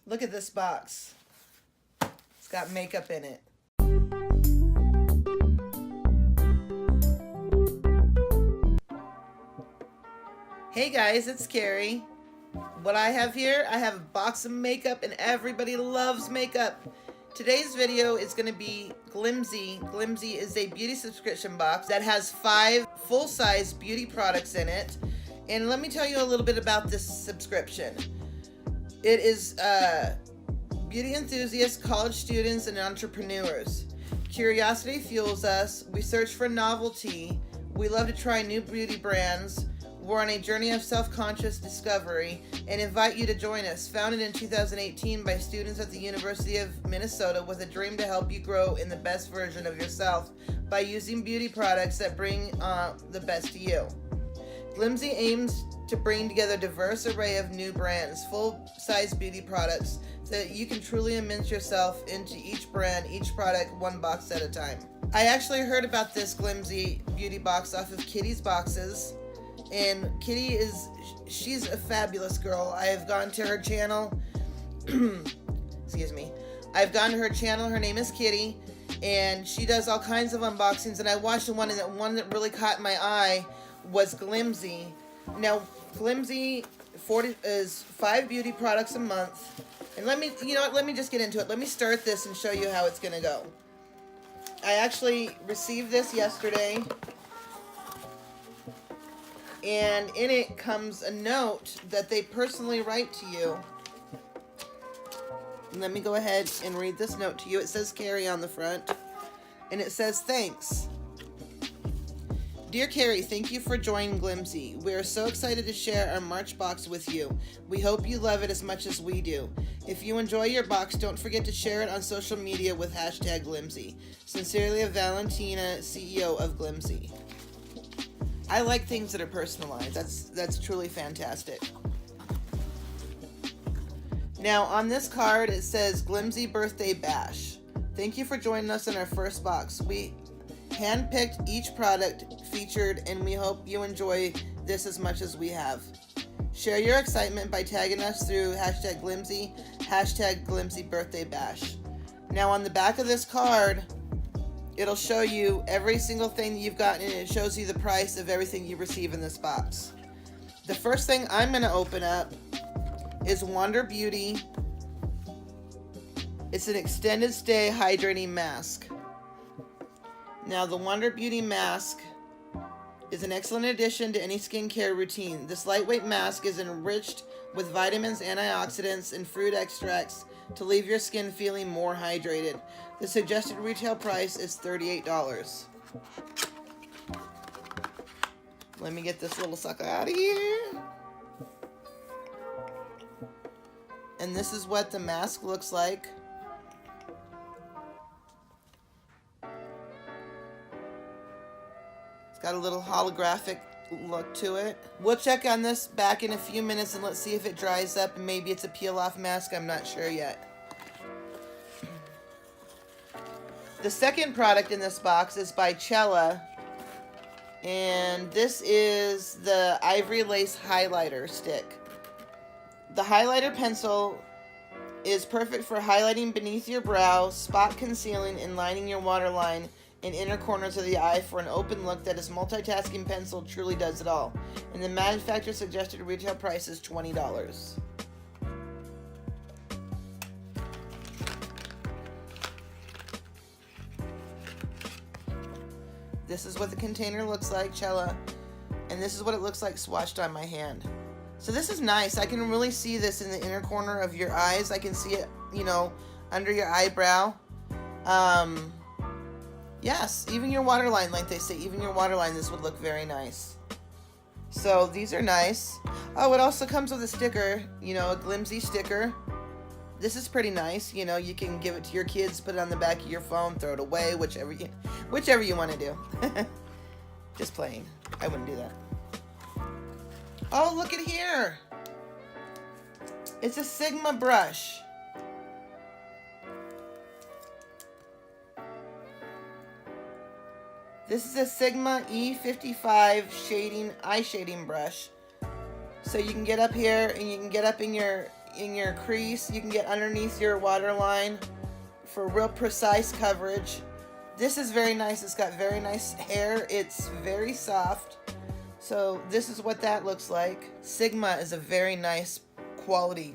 Look at this box. It's got makeup in it. Hey guys, it's Carrie. What I have here, I have a box of makeup, and everybody loves makeup. Today's video is going to be Glimzy. Glimzy is a beauty subscription box that has 5 full-size beauty products in it. And let me tell you a little bit about this subscription. It is beauty enthusiasts, college students, and entrepreneurs. Curiosity fuels us. We search for novelty. We love to try new beauty brands. We're on a journey of self-conscious discovery and invite you to join us. Founded in 2018 by students at the University of Minnesota with a dream to help you grow in the best version of yourself by using beauty products that bring the best to you. Glimzy aims to bring together a diverse array of new brands, full-size beauty products, so that you can truly immerse yourself into each brand, each product, one box at a time. I actually heard about this Glimzy beauty box off of Kitty's boxes. And Kitty she's a fabulous girl. I have gone to her channel. Excuse me. I've gone to her channel. Her name is Kitty, and she does all kinds of unboxings. And I watched one, and the one that really caught my eye was Glimzy. Now, Glimzy is 5 beauty products a month. And let me just get into it. Let me start this and show you how it's gonna go. I actually received this yesterday. And in it comes a note that they personally write to you. And let me go ahead and read this note to you. It says Carrie on the front. And it says, thanks. Dear Carrie, thank you for joining Glimzy. We are so excited to share our March box with you. We hope you love it as much as we do. If you enjoy your box, don't forget to share it on social media with #Glimzy. Sincerely, Valentina, CEO of Glimzy. I like things that are personalized. That's truly fantastic. Now on this card it says Glimzy Birthday Bash. Thank you for joining us in our first box. We handpicked each product featured, and we hope you enjoy this as much as we have. Share your excitement by tagging us through #Glimzy, #Glimzy Birthday Bash. Now on the back of this card, it'll show you every single thing you've gotten, and it shows you the price of everything you receive in this box. The first thing I'm going to open up is Wonder Beauty. It's an extended stay hydrating mask. Now the Wonder Beauty mask is an excellent addition to any skincare routine. This lightweight mask is enriched with vitamins, antioxidants, and fruit extracts to leave your skin feeling more hydrated. The suggested retail price is $38. Let me get this little sucker out of here. And this is what the mask looks like. It's got a little holographic look to it. We'll check on this back in a few minutes, and let's see if it dries up, and maybe it's a peel-off mask. I'm not sure yet. The second product in this box is by Chella, and this is the Ivory Lace Highlighter Stick. The highlighter pencil is perfect for highlighting beneath your brow, spot concealing, and lining your waterline and inner corners of the eye for an open look that is multitasking pencil truly does it all. And the manufacturer suggested retail price is $20. This is what the container looks like, Chella, and this is what it looks like swatched on my hand. So this is nice. I can really see this in the inner corner of your eyes. I can see it, under your eyebrow. Yes, even your waterline, like they say, even your waterline, this would look very nice. So these are nice. Oh, it also comes with a sticker, a Glimzy sticker. This is pretty nice. You can give it to your kids, put it on the back of your phone, throw it away, whichever you want to do. Just playing. I wouldn't do that. Oh, look at here. It's a Sigma brush. This is a Sigma E55 eye shading brush. So you can get up here and you can get up in your in your crease. You can get underneath your waterline for real precise coverage. This is very nice. It's got very nice hair. It's very soft. So this is what that looks like. Sigma is a very nice quality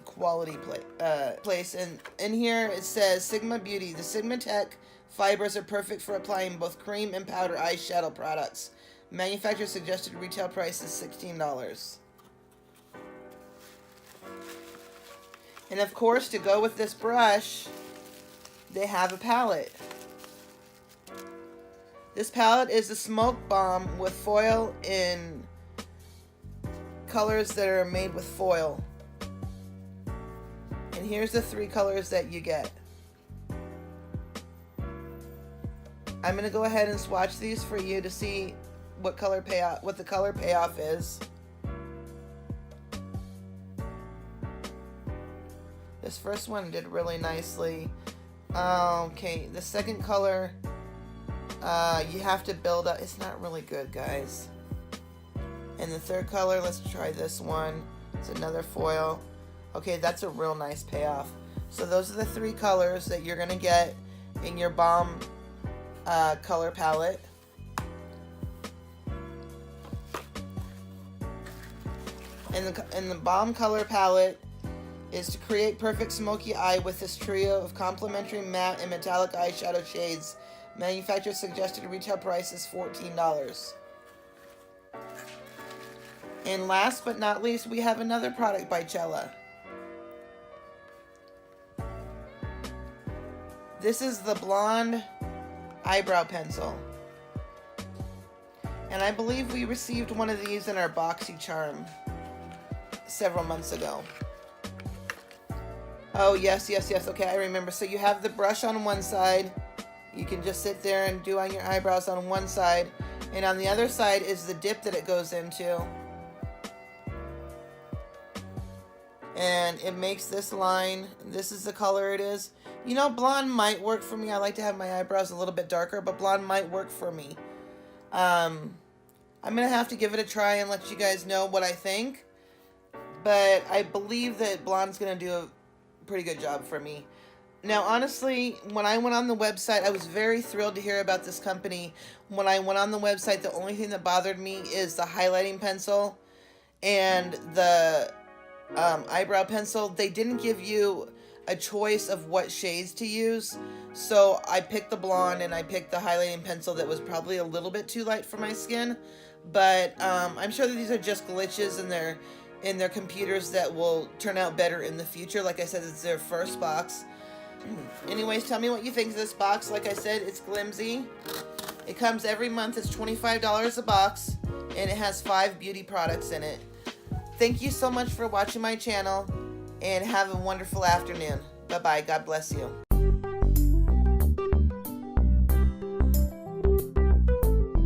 place. And in here it says Sigma Beauty. The Sigma Tech fibers are perfect for applying both cream and powder eyeshadow products. Manufacturer suggested retail price is $16. And of course, to go with this brush, they have a palette. This palette is a smoke bomb with foil in colors that are made with foil. And here's the 3 colors that you get. I'm gonna go ahead and swatch these for you to see what the color payoff is. This first one did really nicely. Okay, the second color, you have to build up. It's not really good, guys. And the third color, let's try this one. It's another foil. Okay, that's a real nice payoff. So those are the 3 colors that you're gonna get in your Balm color palette. And the Balm color palette is to create perfect smoky eye with this trio of complementary matte and metallic eyeshadow shades. Manufacturer suggested retail price is $14. And last but not least, we have another product by Cella. This is the Blonde Eyebrow Pencil. And I believe we received one of these in our BoxyCharm several months ago. Oh, yes. Okay, I remember. So you have the brush on one side. You can just sit there and do on your eyebrows on one side. And on the other side is the dip that it goes into. And it makes this line. This is the color it is. You know, blonde might work for me. I like to have my eyebrows a little bit darker, but blonde might work for me. I'm going to have to give it a try and let you guys know what I think. But I believe that blonde's going to do a pretty good job for me. Now, honestly, when I went on the website, I was very thrilled to hear about this company. When I went on the website, the only thing that bothered me is the highlighting pencil and the eyebrow pencil. They didn't give you a choice of what shades to use. So I picked the blonde and I picked the highlighting pencil that was probably a little bit too light for my skin. But I'm sure that these are just glitches in their computers that will turn out better in the future. Like I said, it's their first box. Anyways, tell me what you think of this box. Like I said, it's Glimzy. It comes every month. It's $25 a box, and it has 5 beauty products in it. Thank you so much for watching my channel, and have a wonderful afternoon. Bye-bye. God bless you.